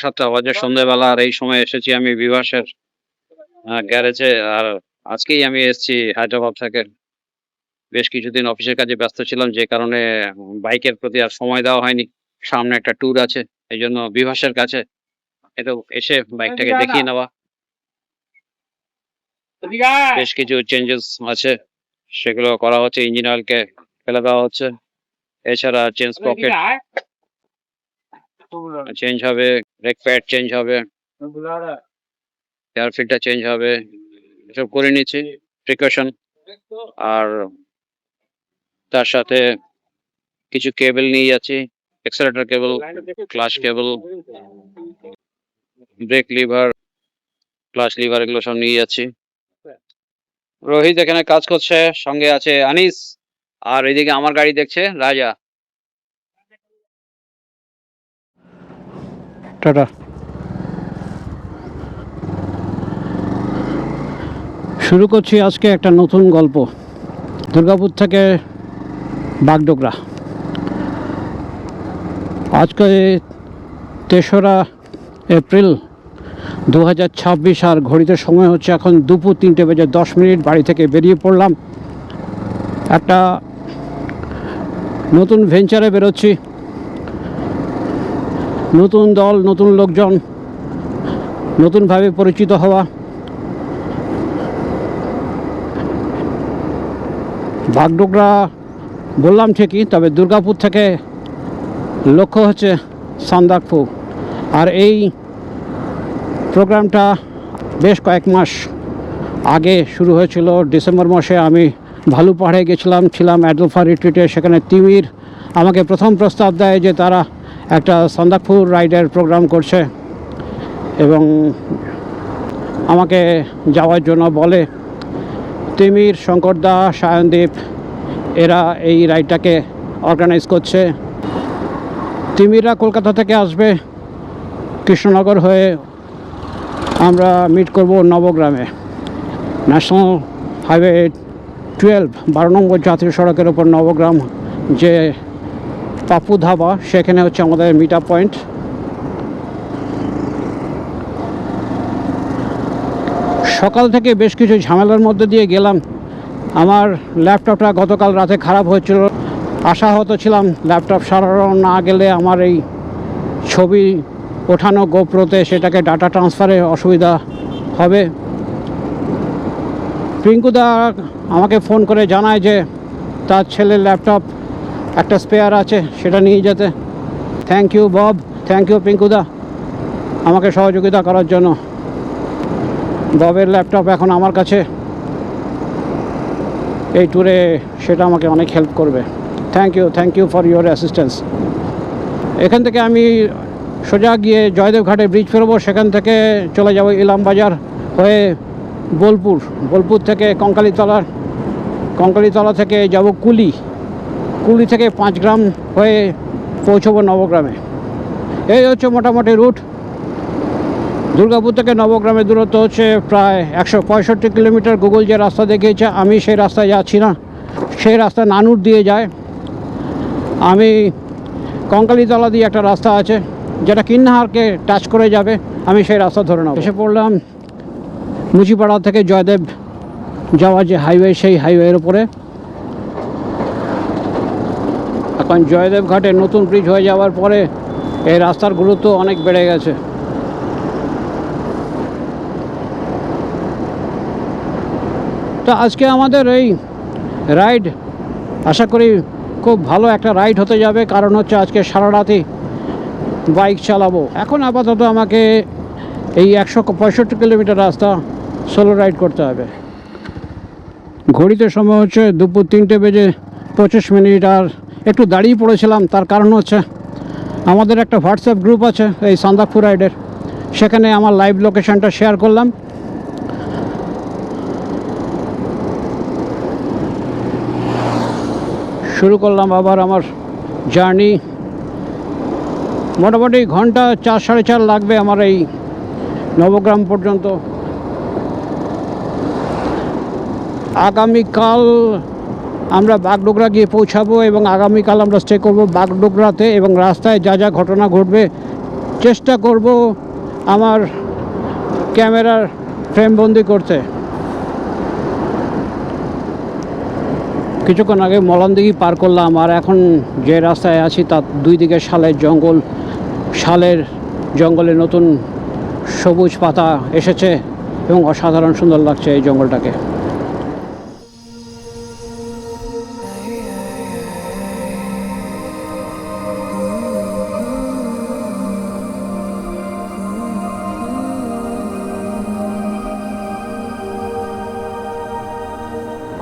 7:30 বাজে সন্ধ্যেবেলা। আর এই সময় এসেছি আমি বিভাসের গ্যারেজে। আর আজকেই আমি এসেছি হায়দ্রাবাদ থেকে। বেশ কিছুদিন অফিসের কাজে ব্যস্ত ছিলাম, যে কারণে বাইকের প্রতি আর সময় দেওয়া হয়নি। সামনে একটা ট্যুর আছে, এইজন্য বিভাসের কাছে একটু এসে বাইকটাকে দেখিয়ে নেওয়া। বেশ কিছু চেঞ্জেস আছে, সেগুলো করা হচ্ছে। ইঞ্জিন অয়েলকে ফেলে দেওয়া হচ্ছে। এছাড়া চেঞ্জ পকেট চেঞ্জ হবে, ব্রেক প্যাড চেঞ্জ হবে, এয়ার ফিল্টার চেঞ্জ হবে। এসব করে নিচ্ছি প্রিকশন। আর তার সাথে কিছু কেবল নিয়ে যাচ্ছি, এক্সেলেটর কেবল, ক্লাচ কেবল, ব্রেক লিভার, ক্লাচ লিভার, এগুলো সব নিয়ে যাচ্ছি। রোহিত এখানে কাজ করছে, সঙ্গে আছে আনিস, আর এদিকে আমার গাড়ি দেখছে রাজা। টাটা। শুরু করছি আজকে একটা নতুন গল্প, দুর্গাপুর থেকে বাগডোগরা। আজকে 3রা এপ্রিল 2026, আর ঘড়িতে সময় হচ্ছে এখন দুপুর 3:10। বাড়ি থেকে বেরিয়ে পড়লাম, একটা নতুন ভেঞ্চারে বেরোচ্ছি। নতুন দল, নতুন লোকজন, নতুনভাবে পরিচিত হওয়া। বাগডোগরা বললাম ঠিকই, তবে দুর্গাপুর থেকে লক্ষ্য হচ্ছে সান্দাকফু। আর এই প্রোগ্রামটা বেশ কয়েক মাস আগে শুরু হয়েছিল। ডিসেম্বর মাসে আমি ভালুপাহাড়ে গেছিলাম, ছিলাম অ্যাডলফা রিট্রিটে। সেখানে তিমির আমাকে প্রথম প্রস্তাব দেয় যে তারা একটা সান্দাকফু রাইডের প্রোগ্রাম করছে এবং আমাকে যাওয়ার জন্য বলে। তিমির, শঙ্করদা, সায়নদীপ এরা এই রাইডটাকে অর্গানাইজ করছে। তিমিরা কলকাতা থেকে আসবে, কৃষ্ণনগর হয়ে আমরা মিট করব নবগ্রামে, ন্যাশনাল হাইওয়ে 12, 12 নম্বর জাতীয় সড়কের ওপর নবগ্রাম যে পাপু ধাবা, সেখানে হচ্ছে আমাদের মিট আপ পয়েন্ট। সকাল থেকে বেশ কিছু ঝামেলার মধ্যে দিয়ে গেলাম। আমার ল্যাপটপটা গতকাল রাতে খারাপ হয়েছিল। আশাহত ছিলাম ল্যাপটপ সারানো না গেলে আমার এই ছবি ওঠানো গোপ্রোতে সেটাকে ডাটা ট্রান্সফারে অসুবিধা হবে। পিঙ্কুদা আমাকে ফোন করে জানায় যে তার ছেলের ল্যাপটপ একটা স্পেয়ার আছে, সেটা নিয়ে যেতে। Thank you Bob, thank you পিঙ্কুদা আমাকে সহযোগিতা করার জন্য। ববের ল্যাপটপ এখন আমার কাছে, এই ট্যুরে সেটা আমাকে অনেক হেল্প করবে। Thank you for your assistance. এখান থেকে আমি সোজা গিয়ে জয়দেবঘাটে ব্রিজ ফেরবো, সেখান থেকে চলে যাব ইলামবাজার হয়ে বোলপুর থেকে কঙ্কালীতলা থেকে যাব কুলি থেকে 5 গ্রাম হয়ে পৌঁছবো নবগ্রামে। এই হচ্ছে মোটামুটি রুট। দুর্গাপুর থেকে নবগ্রামের দূরত্ব হচ্ছে প্রায় 165 কিলোমিটার। গুগল যে রাস্তা দেখিয়েছে, আমি সেই রাস্তায় যাচ্ছি না, সেই রাস্তা নানুর দিয়ে যায়। আমি কঙ্কালীতলা দিয়ে একটা রাস্তা আছে যেটা কিন্নাহারকে টাচ করে যাবে, আমি সেই রাস্তা ধরে নেব। এসে পড়লাম মুচিপাড়া থেকে জয়দেব যাওয়া যে হাইওয়ে, সেই হাইওয়ের উপরে। এখন জয়দেব ঘাটে নতুন ব্রিজ হয়ে যাওয়ার পরে এই রাস্তার গুরুত্ব অনেক বেড়ে গেছে। তো আজকে আমাদের এই রাইড আশা করি খুব ভালো একটা রাইড হতে যাবে, কারণ হচ্ছে আজকে সারা রাতই বাইক চালাবো। এখন আপাতত আমাকে এই 165 কিলোমিটার রাস্তা সোলো রাইড করতে হবে। ঘড়িতে সময় হচ্ছে দুপুর 3:25। আর একটু দাঁড়িয়ে পড়েছিলাম, তার কারণ হচ্ছে আমাদের একটা হোয়াটসঅ্যাপ গ্রুপ আছে এই সান্দাকফু রাইডের, সেখানে আমার লাইভ লোকেশনটা শেয়ার করলাম। শুরু করলাম আবার আমার জার্নি। মোটামুটি ঘন্টা 4-4.5 লাগবে আমার এই নবগ্রাম পর্যন্ত। আগামীকাল আমরা বাগডোগরা গিয়ে পৌঁছাবো এবং আগামীকাল আমরা স্টে করব বাগডোগরাতে, এবং রাস্তায় যা যা ঘটনা ঘটবে চেষ্টা করব আমার ক্যামেরার ফ্রেমবন্দি করতে। কিছুক্ষণ আগে মলানদিঘি পার করলাম, আর এখন যে রাস্তায় আছি তার দুই দিকে শালের জঙ্গল। শালের জঙ্গলে নতুন সবুজ পাতা এসেছে এবং অসাধারণ সুন্দর লাগছে এই জঙ্গলটাকে।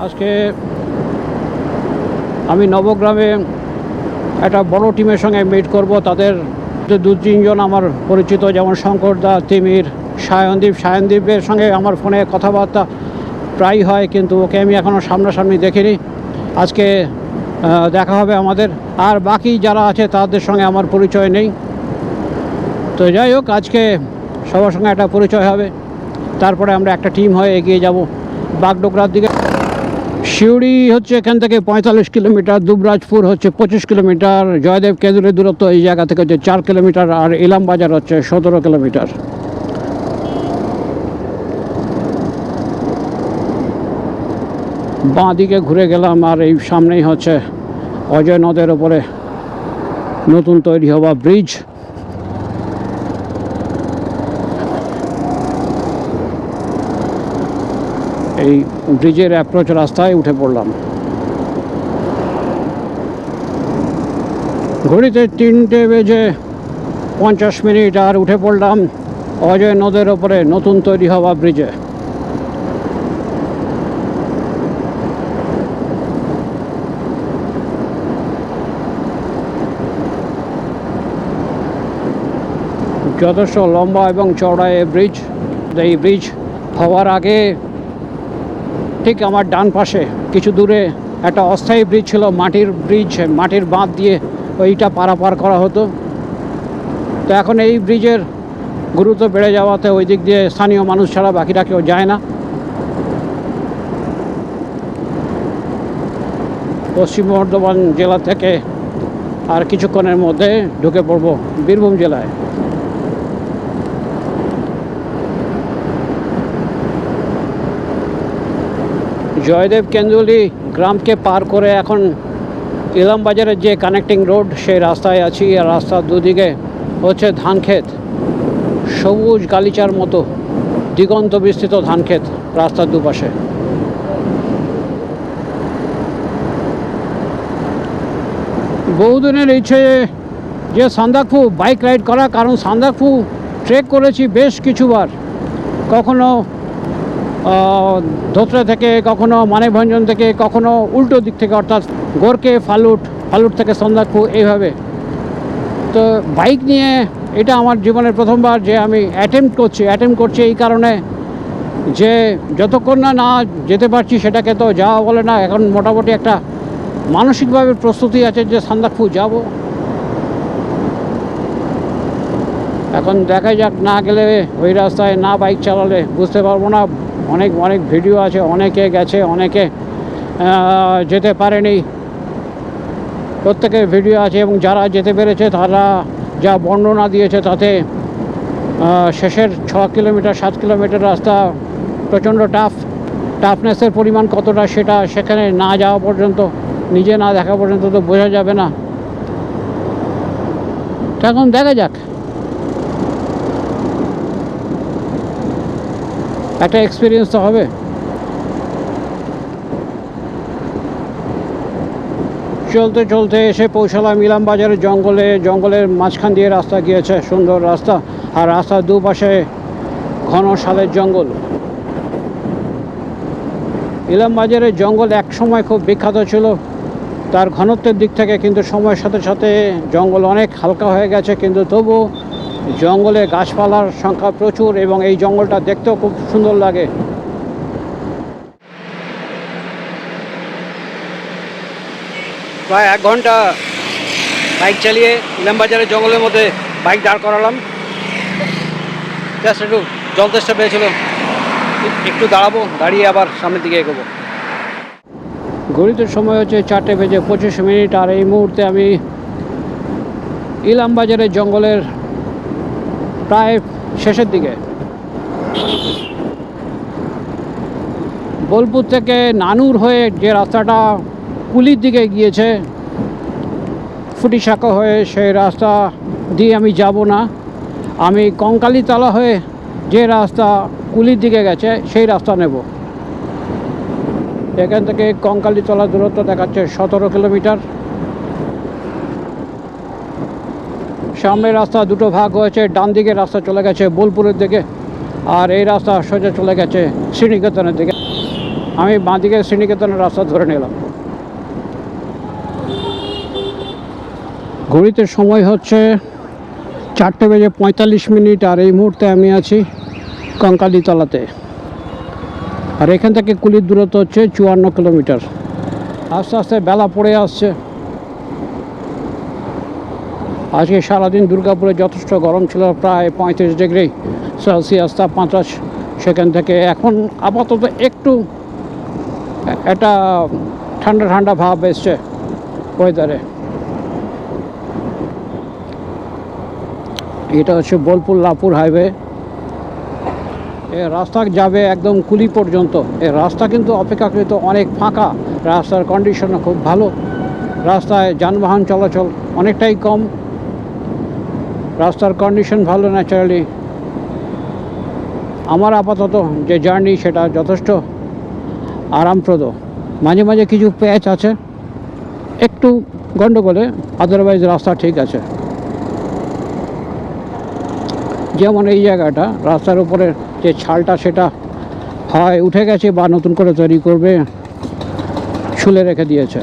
আজকে আমি নবগ্রামে একটা বড় টিমের সঙ্গে মিট করব। তাদের দু তিনজন আমার পরিচিত, যেমন শঙ্করদা, তিমির, সায়নদীপের সঙ্গে আমার ফোনে কথাবার্তা প্রায় হয়, কিন্তু ওকে আমি এখনও সামনাসামনি দেখিনি। আজকে দেখা হবে আমাদের। আর বাকি যারা আছে তাদের সঙ্গে আমার পরিচয় নেই। তো যাই হোক, আজকে সবার সঙ্গে একটা পরিচয় হবে, তারপরে আমরা একটা টিম হয়ে এগিয়ে যাব বাগডোগরার দিকে। সিউড়ি হচ্ছে এখান থেকে 45 কিলোমিটার, দুবরাজপুর হচ্ছে 25 কিলোমিটার, জয়দেব কেঁদুরের দূরত্ব এই জায়গা থেকে হচ্ছে 4 কিলোমিটার, আর ইলামবাজার হচ্ছে 17 কিলোমিটার। বাঁ দিকে ঘুরে গেলাম, আর এই সামনেই হচ্ছে অজয় নদের ওপরে নতুন তৈরি হওয়া ব্রিজ। এই ব্রিজের অ্যাপ্রোচ রাস্তায় উঠে পড়লাম। ঘড়িতে 3:50, আর উঠে পড়লাম অজয় নদের ওপরে নতুন তৈরি হওয়া ব্রিজে। যথেষ্ট লম্বা এবং চওড়া এই ব্রিজ। এই ব্রিজ হওয়ার আগে ঠিক আমার ডান পাশে কিছু দূরে একটা অস্থায়ী ব্রিজ ছিল, মাটির ব্রিজ, মাটির বাঁধ দিয়ে ওইটা পারাপার করা হতো। তো এখন এই ব্রিজের গুরুত্ব বেড়ে যাওয়াতে ওই দিক দিয়ে স্থানীয় মানুষ ছাড়া বাকিরা কেউ যায় না। পশ্চিম বর্ধমান জেলা থেকে আর কিছুক্ষণের মধ্যে ঢুকে পড়ব বীরভূম জেলায়। জয়দেব কেন্দুলি গ্রামকে পার করে এখন ইলামবাজারের যে কানেক্টিং রোড, সেই রাস্তায় আছি। আর রাস্তার দুদিকে হচ্ছে ধান ক্ষেত, সবুজ গালিচার মতো দিগন্ত বিস্তৃত ধান ক্ষেত রাস্তার দুপাশে। বহুদিনের ইচ্ছে যে সান্দাকফু বাইক রাইড করা, কারণ সান্দাকফু ট্রেক করেছি বেশ কিছুবার, কখনো ধোত্রা থেকে, কখনো মানেভঞ্জন থেকে, কখনো উল্টো দিক থেকে, অর্থাৎ গোরকে ফালুট থেকে সান্দাকফু, এইভাবে। তো বাইক নিয়ে এটা আমার জীবনের প্রথমবার যে আমি অ্যাটেম্প্ট করছি এই কারণে যে যতক্ষণ না যেতে পারছি সেটাকে তো যাওয়া বলে না। এখন মোটামুটি একটা মানসিকভাবে প্রস্তুতি আছে যে সান্দাকফু যাব। এখন দেখা যাক, না গেলে ওই রাস্তায় না বাইক চালালে বুঝতে পারবো না। অনেক ভিডিও আছে, অনেকে গেছে, অনেকে যেতে পারেনি, প্রত্যেকের ভিডিও আছে। এবং যারা যেতে পেরেছে তারা যা বর্ণনা দিয়েছে তাতে শেষের 6 কিলোমিটার 7 কিলোমিটার রাস্তা প্রচণ্ড টাফনেসের পরিমাণ কতটা সেটা সেখানে না যাওয়া পর্যন্ত, নিজে না দেখা পর্যন্ত তো বোঝা যাবে না। এখন দেখা যাক, একটা এক্সপিরিয়েন্স তো হবে। চলতে এসে পৌঁছালাম ইলামবাজারের জঙ্গলের মাঝখান দিয়ে রাস্তা গিয়েছে, সুন্দর রাস্তা, আর রাস্তার দুপাশে ঘন শালের জঙ্গল। ইলামবাজারের জঙ্গল এক সময় খুব বিখ্যাত ছিল তার ঘনত্বের দিক থেকে, কিন্তু সময়ের সাথে সাথে জঙ্গল অনেক হালকা হয়ে গেছে, কিন্তু তবু জঙ্গলে গাছপালার সংখ্যা প্রচুর এবং এই জঙ্গলটা দেখতেও খুব সুন্দর লাগে। প্রায় 1 ঘন্টা বাইক চালিয়ে ইলামবাজারের জঙ্গলের মধ্যে বাইক দাঁড় করালাম। জাস্ট একটু জল তেষ্টা পেয়েছিল, একটু দাঁড়াবো, দাঁড়িয়ে আবার সামনের দিকে এগোবো। ঘড়িতে সময় হচ্ছে 4:25, আর এই মুহূর্তে আমি ইলামবাজারের জঙ্গলের প্রায় শেষের দিকে। বোলপুর থেকে নানুর হয়ে যে রাস্তাটা কুলির দিকে গিয়েছে ফুটিসাঁকো হয়ে, সেই রাস্তা দিয়ে আমি যাব না। আমি কঙ্কালীতলা হয়ে যে রাস্তা কুলির দিকে গেছে সেই রাস্তা নেব। এখান থেকে কঙ্কালীতলা দূরত্ব দেখাচ্ছে 17 কিলোমিটার। সামনের রাস্তা দুটো ভাগ হয়েছে, ডান দিকের রাস্তা চলে গেছে বোলপুরের দিকে, আর এই রাস্তা সোজা চলে গেছে শ্রীনিকেতনের দিকে। আমি বাঁ দিকে শ্রীনিকেতনের রাস্তা ধরে নিলাম। ঘড়িতে সময় হচ্ছে 4:45, আর এই মুহূর্তে আমি আছি কঙ্কালীতলাতে। আর এখান থেকে কুলির দূরত্ব হচ্ছে 54 কিলোমিটার। আস্তে আস্তে বেলা পড়ে আসছে। আজকে সারাদিন দুর্গাপুরে যথেষ্ট গরম ছিল, প্রায় 35 ডিগ্রি সেলসিয়াস তাপমাত্রা। সেখান থেকে এখন আপাতত একটু একটা ঠান্ডা ঠান্ডা ভাব এসছে ওয়েদারে। এটা হচ্ছে বোলপুর লাভপুর হাইওয়ে। এ রাস্তা যাবে একদম কুলি পর্যন্ত। এই রাস্তা কিন্তু অপেক্ষাকৃত অনেক ফাঁকা, রাস্তার কন্ডিশনও খুব ভালো, রাস্তায় যানবাহন চলাচল অনেকটাই কম, রাস্তার কন্ডিশন ভালো। ন্যাচারালি আমার আপাতত যে জার্নি সেটা যথেষ্ট আরামপ্রদ। মাঝে মাঝে কিছু প্যাচ আছে একটু গন্ডগোলে, আদারওয়াইজ রাস্তা ঠিক আছে। যেমন এই জায়গাটা, রাস্তার উপরে যে ছালটা সেটা হয় উঠে গেছে বা নতুন করে তৈরি করবে, ছুলে রেখে দিয়েছে।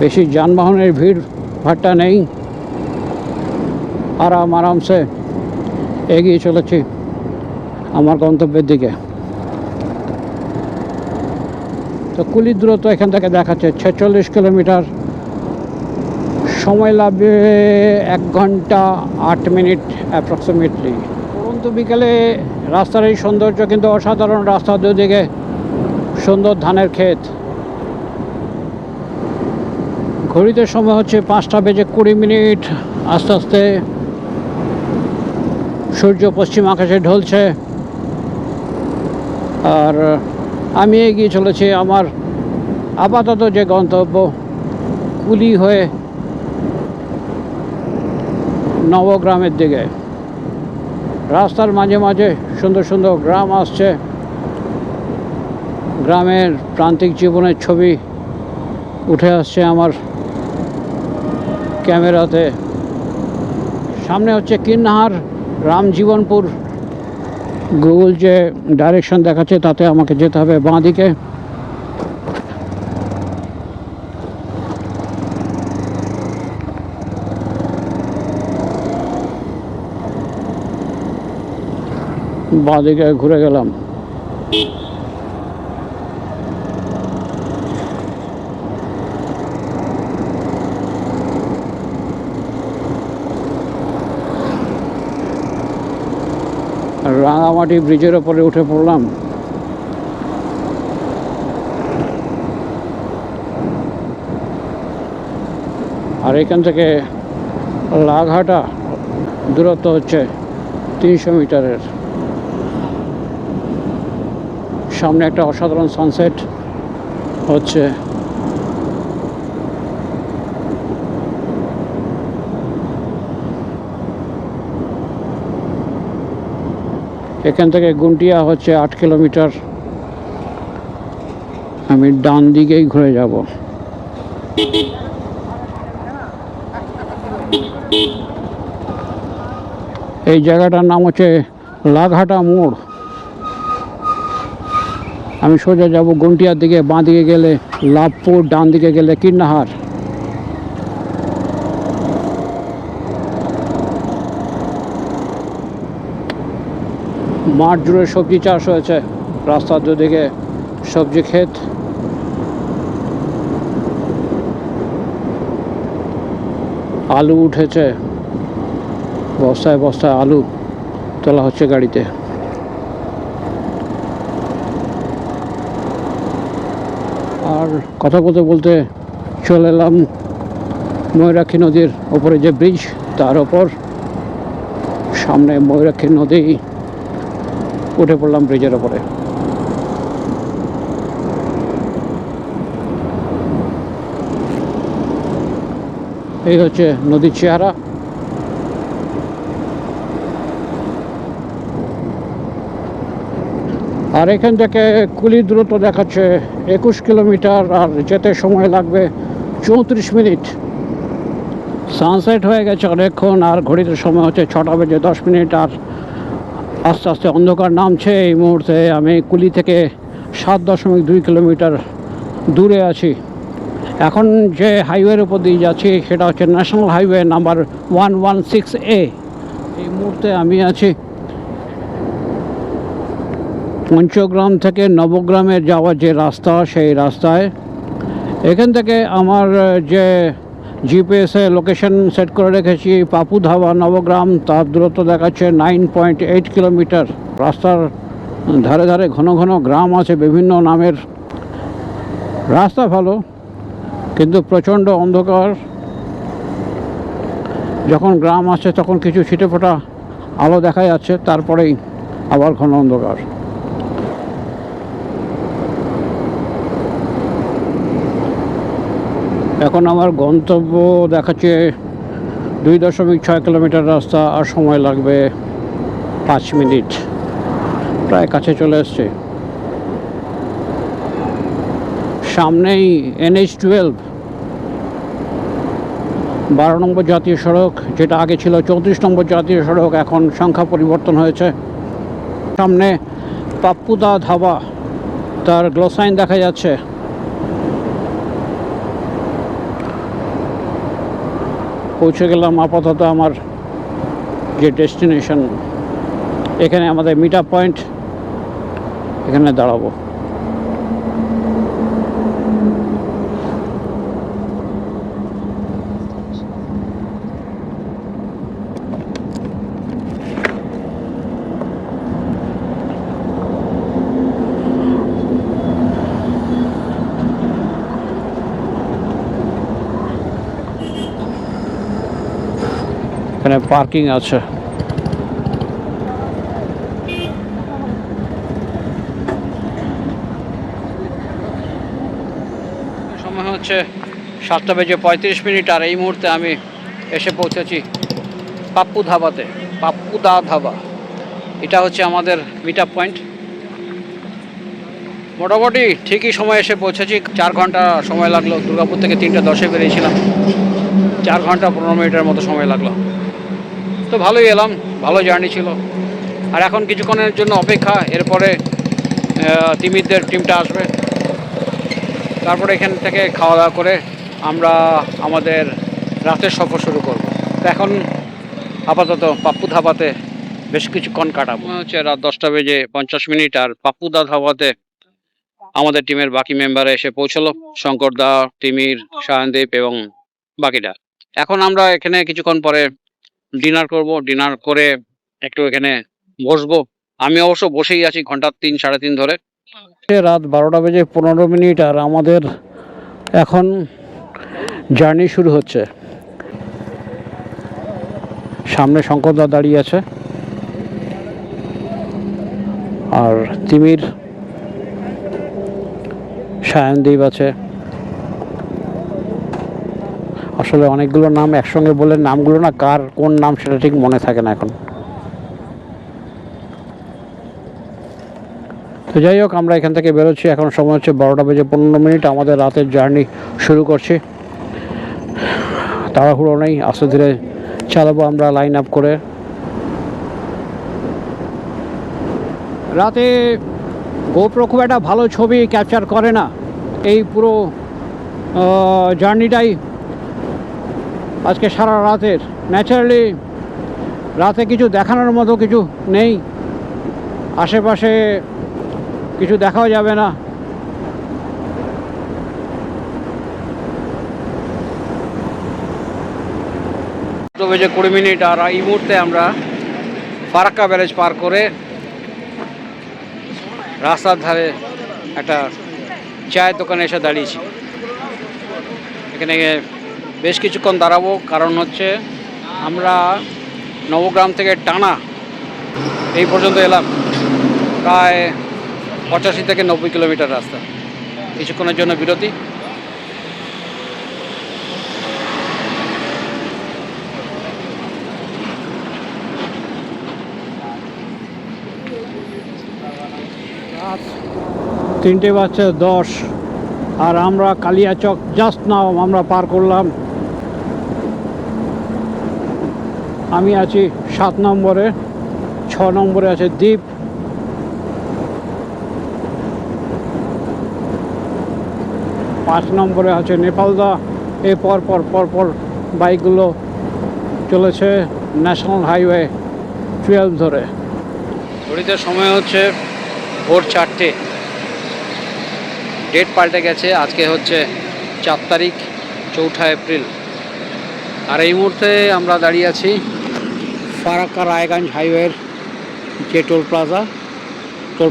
বেশি যানবাহনের ভিড় ভাট্টা নেই, আরামসে এগিয়ে চলেছি আমার গন্তব্যের দিকে। তো কুলির দূরত্ব এখান থেকে দেখাচ্ছে 46 কিলোমিটার। সময় লাগবে 1 ঘন্টা 8 মিনিট অ্যাপ্রক্সিমেটলি। পরন্তু বিকেলে রাস্তার এই সৌন্দর্য কিন্তু অসাধারণ। রাস্তার দুদিকে সুন্দর ধানের ক্ষেত। ঘড়িতে সময় হচ্ছে 5:20। আস্তে আস্তে সূর্য পশ্চিম আকাশে ঢলছে, আর আমি এগিয়ে চলেছি আমার আপাতত যে গন্তব্য কুলি হয়ে নবগ্রামের দিকে। রাস্তার মাঝে মাঝে সুন্দর সুন্দর গ্রাম আসছে, গ্রামের প্রান্তিক জীবনের ছবি উঠে আসছে আমার ক্যামেরাতে। সামনে হচ্ছে কিন্নাহার, রামজীবনপুর। গুগল যে ডাইরেকশন দেখাচ্ছে তাতে আমাকে যেতে হবে বাঁ দিকে। বাঁ দিকে ঘুরে গেলাম। রাঙামাটি ব্রিজের ওপরে উঠে পড়লাম। আর এখান থেকে লাঘাটা দূরত্ব হচ্ছে 300 মিটারের। সামনে একটা অসাধারণ সানসেট হচ্ছে। এখান থেকে গুন্টিয়া হচ্ছে 8 কিলোমিটার। আমি ডান দিকেই ঘুরে যাব। এই জায়গাটার নাম হচ্ছে লাঘাটা মোড়। আমি সোজা যাব গুন্টিয়ার দিকে। বাঁ দিকে গেলে লাভপুর, ডান দিকে গেলে কিন্নাহার। মাঠ জুড়ে সবজি চাষ হয়েছে, রাস্তার দুদিকে সবজি ক্ষেত। আলু উঠেছে, বস্তায় বস্তায় আলু তোলা হচ্ছে গাড়িতে। আর কথা বলতে বলতে চলে এলাম ময়ূরাক্ষী নদীর ওপরে যে ব্রিজ, তার ওপর সামনে ময়ূরাক্ষী নদী, উঠে পড়লাম ব্রিজের ওপরে। এই হচ্ছে নদীর চেহারা। আর এখান থেকে কুলি দূরত্ব দেখাচ্ছে 21 কিলোমিটার, আর যেতে সময় লাগবে 34 মিনিট। সানসেট হয়ে গেছে অনেকক্ষণ, আর ঘড়িতে সময় হচ্ছে 6টা বেজে 10 মিনিট। আর আস্তে আস্তে অন্ধকার নামছে। এই মুহূর্তে আমি কুলি থেকে 7.2 কিলোমিটার দূরে আছি। এখন যে হাইওয়ের উপর দিয়ে যাচ্ছি সেটা হচ্ছে ন্যাশনাল হাইওয়ে নাম্বার 116A। এই মুহূর্তে আমি আছি পঞ্চগ্রাম থেকে নবগ্রামের যাওয়ার যে রাস্তা, সেই রাস্তায়। এখান থেকে আমার যে জিপিএসে লোকেশন সেট করে রেখেছি পাপু ধাবা নবগ্রাম, তার দূরত্ব দেখাচ্ছে 9.8 কিলোমিটার। রাস্তার ধারে ধারে ঘন ঘন গ্রাম আছে বিভিন্ন নামের। রাস্তা ভালো, কিন্তু প্রচণ্ড অন্ধকার। যখন গ্রাম আসছে তখন কিছু ছিটেফোঁটা আলো দেখা যাচ্ছে, তারপরেই আবার ঘন অন্ধকার। এখন আমার গন্তব্য দেখাচ্ছে 2.6 কিলোমিটার রাস্তা, আর সময় লাগবে 5 মিনিট। প্রায় কাছে চলে এসছে। সামনেই NH12 12 নম্বর জাতীয় সড়ক, যেটা আগে ছিল 34 নম্বর জাতীয় সড়ক, এখন সংখ্যা পরিবর্তন হয়েছে। সামনে পাপ্পুদা ধাবা, তার গ্লো সাইন দেখা যাচ্ছে। পৌঁছে গেলাম আপাতত আমার যে ডেস্টিনেশন। এখানে আমাদের মিট আপ পয়েন্ট, এখানে দাঁড়াবো। এখানে পার্কিং আছে। সময় হচ্ছে 7:35, আর এই মুহূর্তে আমি এসে পৌঁছেছি পাপ্পু ধাবাতে। পাপ্পুদা ধাবা, এটা হচ্ছে আমাদের মিট আপ পয়েন্ট। মোটামুটি ঠিকই সময় এসে পৌঁছেছি। 4 ঘন্টা সময় লাগলো। দুর্গাপুর থেকে 3:10-এ বেরিয়েছিলাম। 4 ঘন্টা 15 মিনিটের মতো সময় লাগলো। তো ভালোই এলাম, ভালো জার্নি ছিল। আর এখন কিছুক্ষণের জন্য অপেক্ষা, এরপরে তিমিরদের টিমটা আসবে। তারপরে এখান থেকে খাওয়া দাওয়া করে আমরা আমাদের রাতের সফর শুরু করব। তো এখন আপাতত পাপ্পু ধাবাতে বেশ কিছুক্ষণ কাটাবো। হচ্ছে রাত 10:50, আর পাপ্পুদা ধাবাতে আমাদের টিমের বাকি মেম্বাররা এসে পৌঁছলো। শঙ্কর দা, তিমির, সায়নদীপ এবং বাকিরা। এখন আমরা এখানে কিছুক্ষণ পরে ডিনার করব। ডিনার করে একটু এখানে বসবো। আমি অবশ্য বসেই আছি ঘন্টা 3-3.5 ধরে। রাত 12:15, আর আমাদের এখন জার্নি শুরু হচ্ছে। সামনে শঙ্করদা দাঁড়িয়ে আছে, আর তিমির, সায়নদীপ আছে। আসলে অনেকগুলো নাম একসঙ্গে বলে নামগুলো না কার কোন নাম সেটা ঠিক মনে থাকে না এখন। তো যাই হোক, আমরা এখান থেকে বেরোচ্ছি। এখন সময় হচ্ছে 12:15। আমাদের রাতের জার্নি শুরু করছি। তাড়াহুড়ো নেই, আস্তে ধীরে চালাবো আমরা লাইন আপ করে। রাতে গোপ্রো খুব একটা ভালো ছবি ক্যাপচার করে না। এই পুরো জার্নিটাই আজকে সারা রাতের। ন্যাচারালি রাতে কিছু দেখানোর মতো কিছু নেই, আশেপাশে কিছু দেখাও যাবে না। 2:20, আর এই মুহূর্তে আমরা ফারাক্কা ব্যারেজ পার করে রাস্তার ধারে একটা চায়ের দোকানে এসে দাঁড়িয়েছি। এখানে বেশ কিছুক্ষণ দাঁড়াবো, কারণ হচ্ছে আমরা নবগ্রাম থেকে টানা এই পর্যন্ত এলাম, প্রায় 85 থেকে 90 কিলোমিটার রাস্তা। কিছুক্ষণের জন্য বিরতি। রাত 3:10 আর আমরা কালিয়াচক জাস্ট নাও আমরা পার করলাম। আমি আছি 7 নম্বরে, 6 নম্বরে আছে দ্বীপ, 5 নম্বরে আছে নেপালদা। এই পরপর বাইকগুলো চলেছে ন্যাশনাল হাইওয়ে 12 ধরে। ঘড়িতে সময় হচ্ছে ভোর 4টে। ডেট পাল্টে গেছে, আজকে হচ্ছে 4 তারিখ, 4 এপ্রিল। আর এই মুহূর্তে আমরা দাঁড়িয়ে আছি ফারাক্কা রায়গঞ্জ হাইওয়ের যে টোল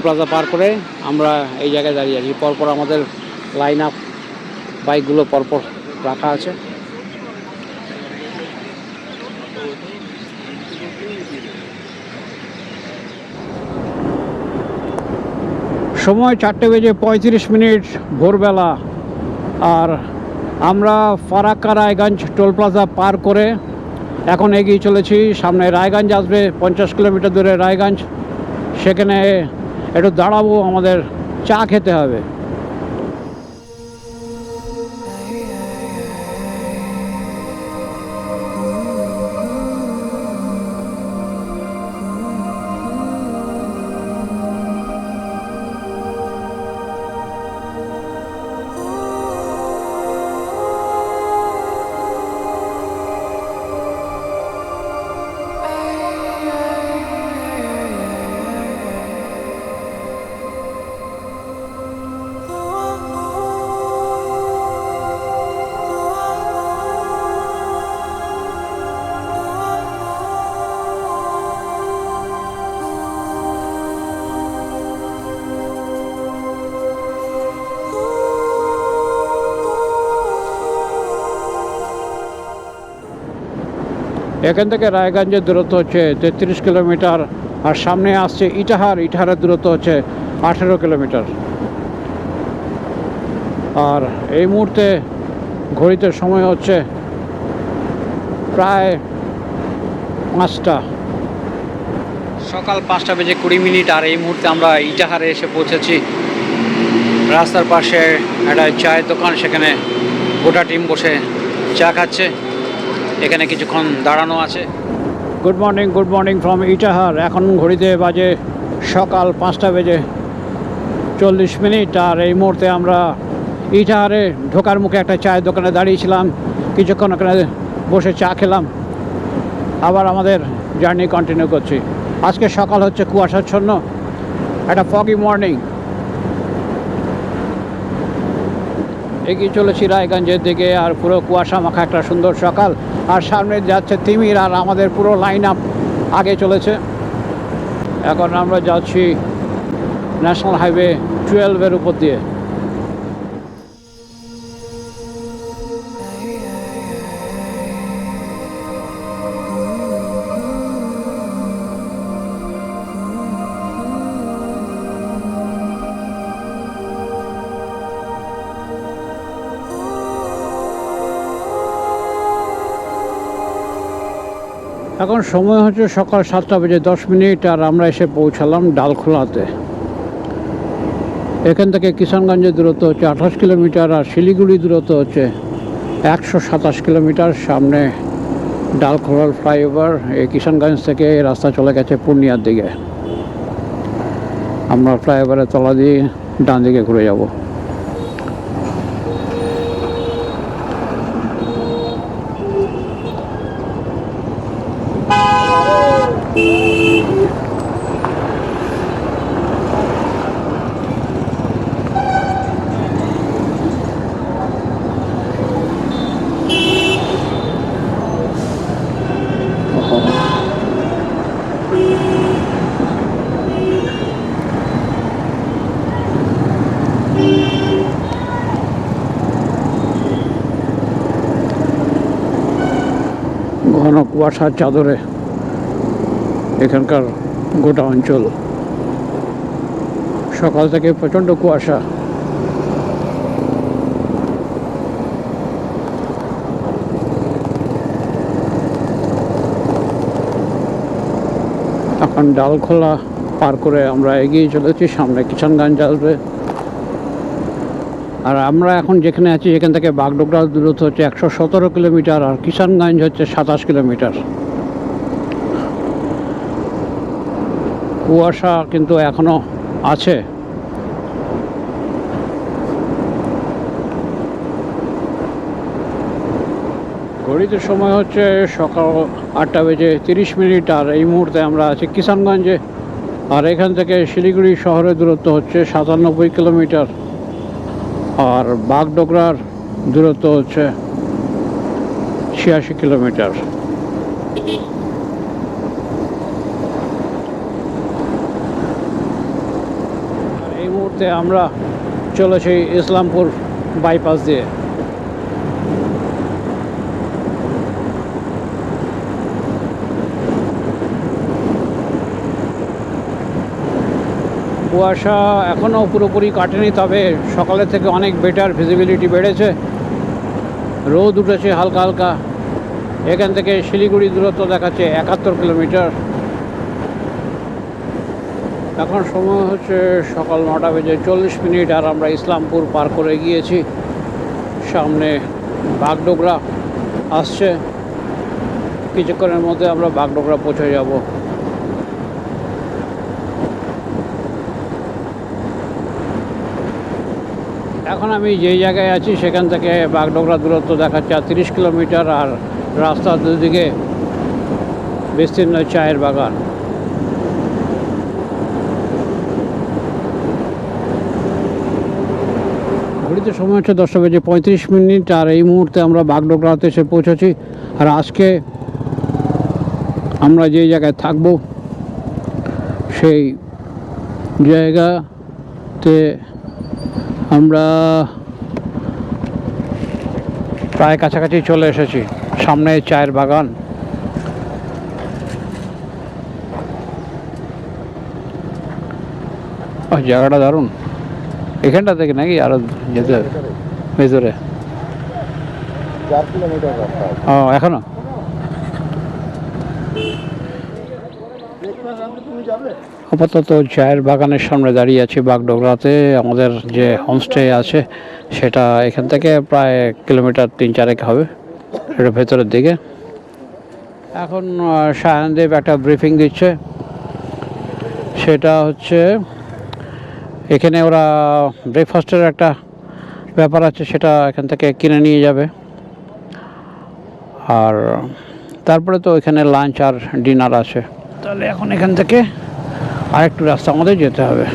প্লাজা পার করে আমরা এই জায়গায় দাঁড়িয়ে আছি। পরপর আমাদের লাইন আপ বাইকগুলো পরপর রাখা আছে। সময় 4:35 ভোরবেলা। আর আমরা ফারাক্কা রায়গঞ্জ টোল প্লাজা পার করে এখন এগিয়ে চলেছি। সামনে রায়গঞ্জ আসবে, 50 কিলোমিটার দূরে রায়গঞ্জ। সেখানে একটু দাঁড়াবো, আমাদের চা খেতে হবে। এখান থেকে রায়গঞ্জের দূরত্ব হচ্ছে 33 কিলোমিটার। আর সামনে আসছে ইটাহারের দূরত্ব হচ্ছে 18 কিলোমিটার। আর এই মুহূর্তে ঘড়িতে সময় হচ্ছে প্রায় 5টা, সকাল 5:20। আর এই মুহূর্তে আমরা ইটাহারে এসে পৌঁছেছি। রাস্তার পাশে একটা চায়ের দোকান, সেখানে গোটা টিম বসে চা খাচ্ছে। এখানে কিছুক্ষণ দাঁড়ানো আছে। Good morning from Itahar. এখন ঘড়িতে বাজে সকাল 5:40। আর এই মুহূর্তে আমরা ইটাহারে ঢোকার মুখে একটা চায়ের দোকানে দাঁড়িয়েছিলাম, কিছুক্ষণ ওখানে বসে চা খেলাম, আবার আমাদের জার্নি কন্টিনিউ করছি। আজকে সকাল হচ্ছে কুয়াশাচ্ছন্ন, একটা ফগি মর্নিং। এগিয়ে চলেছি রায়গঞ্জের দিকে, আর পুরো কুয়াশা মাখা একটা সুন্দর সকাল। আর সামনে যাচ্ছে তিমির, আর আমাদের পুরো লাইন আপ আগে চলেছে। এখন আমরা যাচ্ছি ন্যাশনাল হাইওয়ে 12-এর উপর দিয়ে। এখন সময় হচ্ছে সকাল 7:10। আর আমরা এসে পৌঁছালাম ডালখোলাতে। এখান থেকে কিষানগঞ্জের দূরত্ব হচ্ছে 28 কিলোমিটার, আর শিলিগুড়ি দূরত্ব হচ্ছে 127 কিলোমিটার। সামনে ডালখোলার ফ্লাইওভার। এই কিষানগঞ্জ থেকে রাস্তা চলে গেছে পূর্ণিয়ার দিকে। আমরা ফ্লাইওভারের তলা দিয়ে ডান দিকে ঘুরে যাব। ঘন কুয়াশার চাদরে এখানকার গোটা অঞ্চল। সকাল থেকে প্রচণ্ড কুয়াশা। এখন ডালখোলা পার করে আমরা এগিয়ে চলেছি, সামনে কিষানগঞ্জ আসবে। আর আমরা এখন যেখানে আছি এখান থেকে বাগডোগরার দূরত্ব হচ্ছে 117 কিলোমিটার, আর কিষানগঞ্জ হচ্ছে 27 কিলোমিটার। কুয়াশা কিন্তু এখনো আছে। ঘড়িতে সময় হচ্ছে সকাল 8:30, আর এই মুহূর্তে আমরা আছি কিষানগঞ্জে। আর এখান থেকে শিলিগুড়ি শহরের দূরত্ব হচ্ছে 97 কিলোমিটার, আর বাগডোগরার দূরত্ব হচ্ছে 86 কিলোমিটার। আর এই মুহূর্তে আমরা চলেছি ইসলামপুর বাইপাস দিয়ে। কুয়াশা এখনও পুরোপুরি কাটেনি, তবে সকালের থেকে অনেক বেটার ভিজিবিলিটি বেড়েছে। রোদ উঠেছে হালকা হালকা। এখান থেকে শিলিগুড়ি দূরত্ব দেখাচ্ছে 71 কিলোমিটার। এখন সময় হচ্ছে সকাল 9:40, আর আমরা ইসলামপুর পার করে গিয়েছি। সামনে বাগডোগরা আসছে, কিছুক্ষণের মধ্যে আমরা বাগডোগরা পৌঁছে যাব। এখন আমি যেই জায়গায় আছি সেখান থেকে বাগডোগরা দূরত্ব দেখাচ্ছে 30 কিলোমিটার, আর রাস্তার দুদিকে বিস্তীর্ণ চায়ের বাগান। ঘড়িতে সময় হচ্ছে 10:35, আর এই মুহূর্তে আমরা বাগডোগরাতে এসে পৌঁছেছি। আর আজকে আমরা যেই জায়গায় থাকবো সেই জায়গাতে আমরা প্রায় কাছাকাছি চলে এসেছি। সামনে চায়ের বাগান। জায়গাটা দারুণ। এখানটা থেকে নাকি আরো যেতে হবে ভেতরে? 4 কিলোমিটার রাস্তা আছে। ও, এখনো তুমি যাবে? আপাতত চায়ের বাগানের সামনে দাঁড়িয়ে আছি বাগডোগরাতে। আমাদের যে হোমস্টে আছে সেটা এখান থেকে প্রায় কিলোমিটার 3-4 হবে, এটা ভেতরের দিকে। এখন শাহানদেব একটা ব্রিফিং দিচ্ছে। সেটা হচ্ছে এখানে ওরা ব্রেকফাস্টের একটা ব্যাপার আছে, সেটা এখান থেকে কিনে নিয়ে যাবে। আর তারপরে তো এখানে লাঞ্চ আর ডিনার আছে। তাহলে এখন এখান থেকে আরেকটু রাস্তা আমাদের যেতে হবে।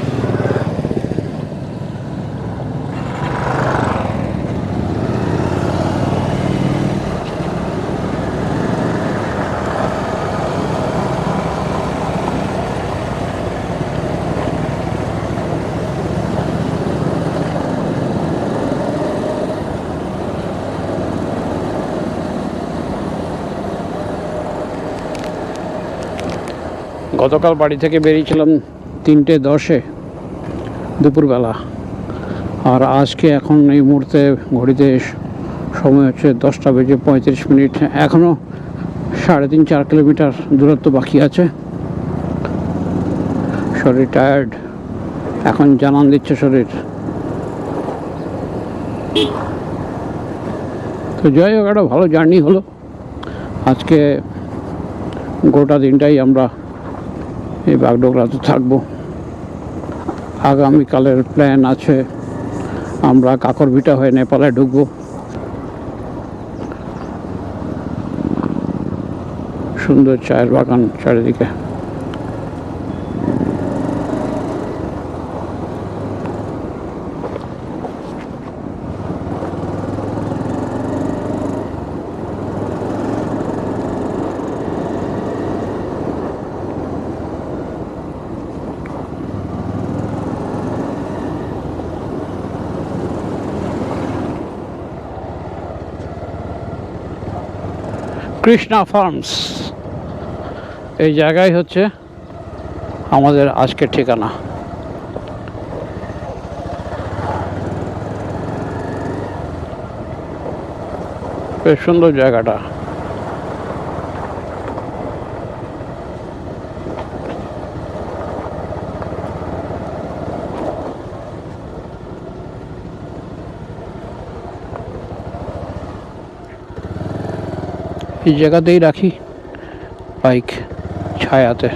গতকাল বাড়ি থেকে বেরিয়েছিলাম 3:10 দুপুরবেলা, আর আজকে এখন এই মুহূর্তে ঘড়িতে সময় হচ্ছে 10:35। এখনও 3.5-4 কিলোমিটার দূরত্ব বাকি আছে। শরীর টায়ার্ড, এখন জানান দিচ্ছে শরীর। তো যাই হোক, একটা ভালো জার্নি হলো আজকে। গোটা দিনটাই আমরা এই বাগডোগরাতে থাকবো। আগামীকালের প্ল্যান আছে আমরা কাকরভিটা হয়ে নেপালে ঢুকবো। সুন্দর চায়ের বাগান চারিদিকে। কৃষ্ণা ফার্মস, এই জায়গায় হচ্ছে আমাদের আজকের ঠিকানা। বেশ সুন্দর জায়গাটা। এই জায়গাতেই রাখি বাইক, ছায়াতে।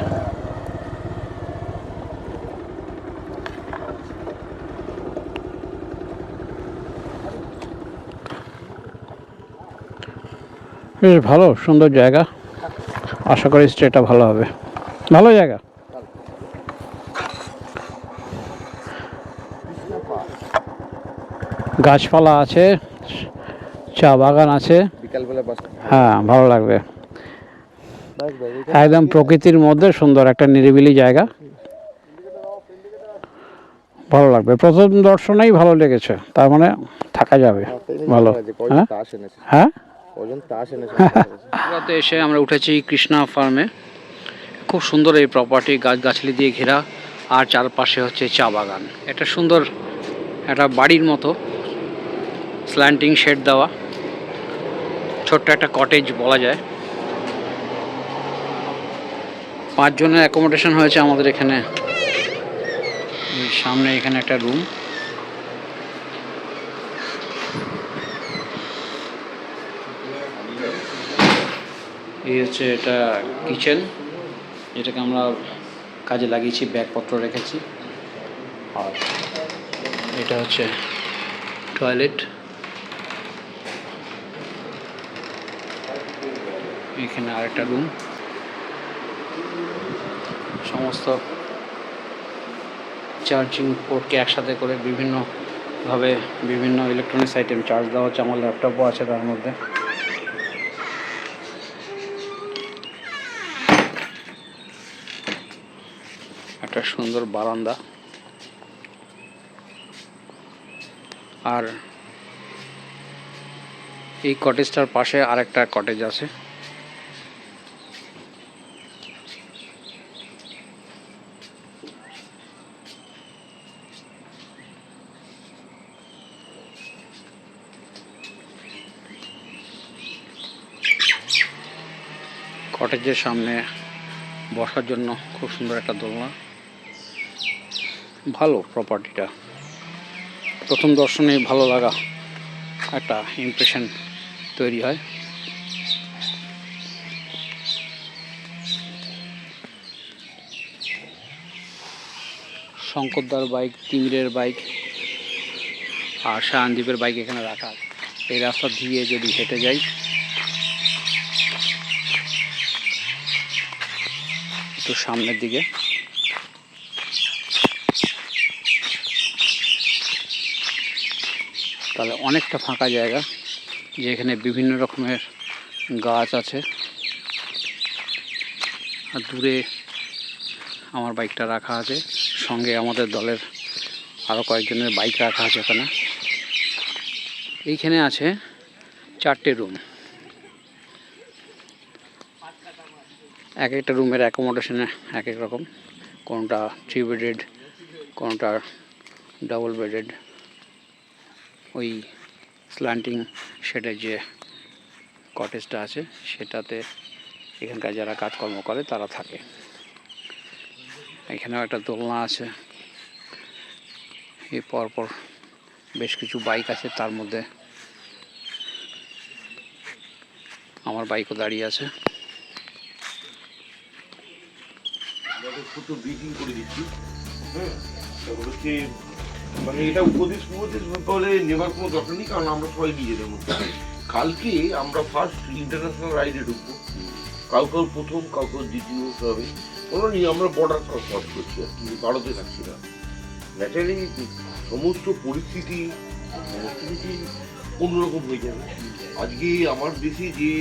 বেশ ভালো, সুন্দর জায়গা। আশা করি স্টেটা ভালো হবে। ভালো জায়গা। গাছপালা আছে, চা বাগান আছে। বিকালবেলা বাস হ্যাঁ, ভালো লাগবে। বাস বাস একদম প্রকৃতির মধ্যে সুন্দর একটা নিরিবিলি জায়গা, ভালো লাগবে। প্রথম দর্শনেই ভালো লেগেছে, তার মানে থাকা যাবে। ভালো। হ্যাঁ তাস এনেছে, হ্যাঁ, কজন তাস এনেছে। রাতে এসে আমরা উঠেছি কৃষ্ণা ফার্মে। খুব সুন্দর এই প্রপার্টি, গাছগাছালি দিয়ে ঘেরা, আর চারপাশে হচ্ছে চা বাগান। একটা সুন্দর একটা বাড়ির মতো, স্ল্যান্টিং শেড দেওয়া, ছোট্ট একটা কটেজ বলা যায়। 5 জনের অ্যাকোমোডেশন হয়েছে আমাদের এখানে। সামনে এখানে একটা রুম, এই হচ্ছে এটা কিচেন, যেটাকে আমরা কাজে লাগিয়েছি, ব্যাগপত্র রেখেছি। আর এটা হচ্ছে টয়লেট। এখানে আরেকটা রুম। সমস্ত চার্জিং পোর্টকে একসাথে করে বিভিন্নভাবে বিভিন্ন ইলেকট্রনিক্স আইটেম চার্জ দেওয়া হচ্ছে। আমার ল্যাপটপও আছে তার মধ্যে। একটা সুন্দর বারান্দা, আর এই কটেজটার পাশে আরেকটা কটেজ আছে। কটেজের সামনে বসার জন্য খুব সুন্দর একটা দোলনা। ভালো প্রপার্টিটা, প্রথম দর্শনেই ভালো লাগা একটা ইমপ্রেশন তৈরি হয়। শঙ্করদার বাইক, তিমিরের বাইক আর শাহানদীপের বাইক এখানে রাখা আছে। এই রাস্তা দিয়ে যদি হেঁটে যাই, একটু সামনের দিকে, তাহলে অনেকটা ফাঁকা জায়গা, যেখানে বিভিন্ন রকমের গাছ আছে। আর দূরে আমার বাইকটা রাখা আছে, সঙ্গে আমাদের দলের আরও কয়েকজনের বাইক রাখা আছে এখানে। এইখানে আছে 4টে রুম। এক একটা রুমের অ্যাকোমোডেশনে এক এক রকম, কোনটা 3 বেডেড, কোনটা ডাবল বেডেড। ওই স্ল্যান্টিং শেডের যে কটেজটা আছে সেটাতে এখানকার যারা কাজকর্ম করে তারা থাকে। এখানেও একটা দোলনা আছে। এই পরপর বেশ কিছু বাইক আছে, তার মধ্যে আমার বাইকও দাঁড়িয়ে আছে। মানে এটা উপদেশ বলে নেবার কোনো দরকার নেই, কারণ আমরা সবাই নিজেদের মধ্যে। কালকে আমরা ফার্স্ট ইন্টারন্যাশনাল রাইডে ঢুকবো, কাউকে প্রথম, কাউকে দ্বিতীয় হবে। কোনো নিয়ে আমরা বর্ডার ক্রস করছি আর কি, ভারতে থাকছি না। ন্যাচারালি সমস্ত পরিস্থিতি সমস্ত কিছু অন্যরকম হয়ে যাবে। আজকে আমার দেশে যে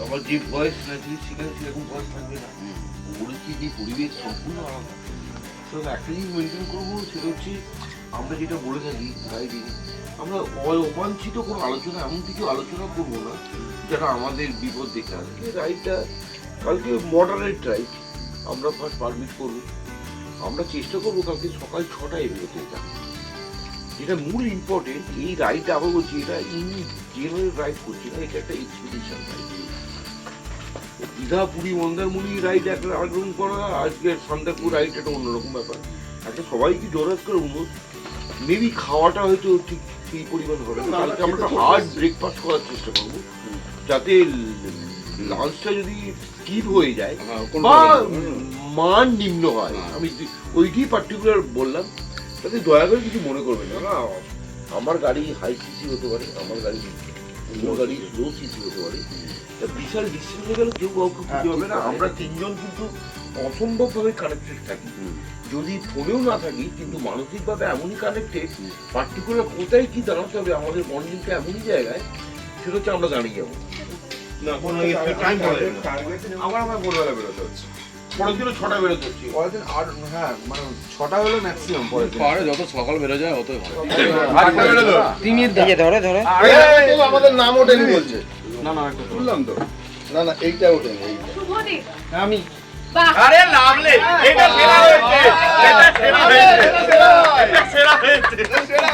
আমার যে ভয়েস ন্যাচারালি সেখানে সেরকম ভয়েস থাকবে না। পরিস্থিতি পরিবেশ সম্পূর্ণ আলাদা। তো একটা জিনিস মেনটেন করবো, সেটা হচ্ছে আমরা যেটা বলে থাকি রাইডিং, আমরা অবাঞ্ছিত কোনো আলোচনা এমন কিছু আলোচনা করবো না যেটা আমাদের বিপদ দেখে আসবে। রাইডটা কালকে মডারেট রাইড, আমরা ফার্স্ট পারমিট করবো। আমরা চেষ্টা করবো কালকে সকাল 6টায় বেরোতে। যেটা মূল ইম্পর্টেন্ট, এই রাইডটা আবার বলছি, এটা ইন জেনারেল রাইড করছি না, এটা একটা expedition ride. Digha, Puri, Mandarmani ride একরকম করা, আজকে সান্দাকফু রাইড একটা অন্যরকম ব্যাপার। একটা সবাইকে জোরাজ করে অনুরোধ, মেবি খাওয়াটা হয়তো ঠিক সেই পরিমাণ হবে না। কালকে আমরা একটা হার্ড ব্রেকফাস্ট করার চেষ্টা করবো, যাতে লাঞ্চটা যদি স্কিপ হয়ে যায় বা মান নিম্ন হয়। আমি ওইটি পার্টিকুলার বললাম, তাতে দয়া করে কিছু মনে করবেন না। আমার গাড়ি হাই সিসি হতে পারে, আমার গাড়ি অন্য গাড়ি লো সিসি হতে পারে, বিশাল ডিস্টেন্স হয়ে গেলে কেউ কাউকে খুঁজে হবে না। আমরা তিনজন কিন্তু অসম্ভবভাবে কানেক্টেড থাকি, যদি ফোনেও না থাকি কিন্তু মানসিকভাবে এমনই কানেক্টেড। পার্টিকুলার কোথায় কি দাঁড়াতে হবে, আমাদের বন্ডিংটা এমনই জায়গায়, সেটা হচ্ছে আমরা দাঁড়িয়ে যাবো না। কোনো টাইম বলে আমার ভোরবেলা বেরোতে হচ্ছে, পরের দিনও 6টায় বেরোতে হচ্ছে। পরের দিন আর হ্যাঁ মানে 6টা হলো ম্যাক্সিমাম। পরের দিন পাহাড়ে যত সকাল বেরো যায় অতই ভালো। 8টা বেরোলো। আমাদের নাম ওঠেনি বলছে। না না একটা তুললাম তো। না না এইটা ওঠেনি, এইটা। শুভদীপ আমি বাহ আরে লাভলে এটা সেরা হয়েছে, এটা সেরা হয়েছে, এটা সেরা হয়েছে, এটা সেরা।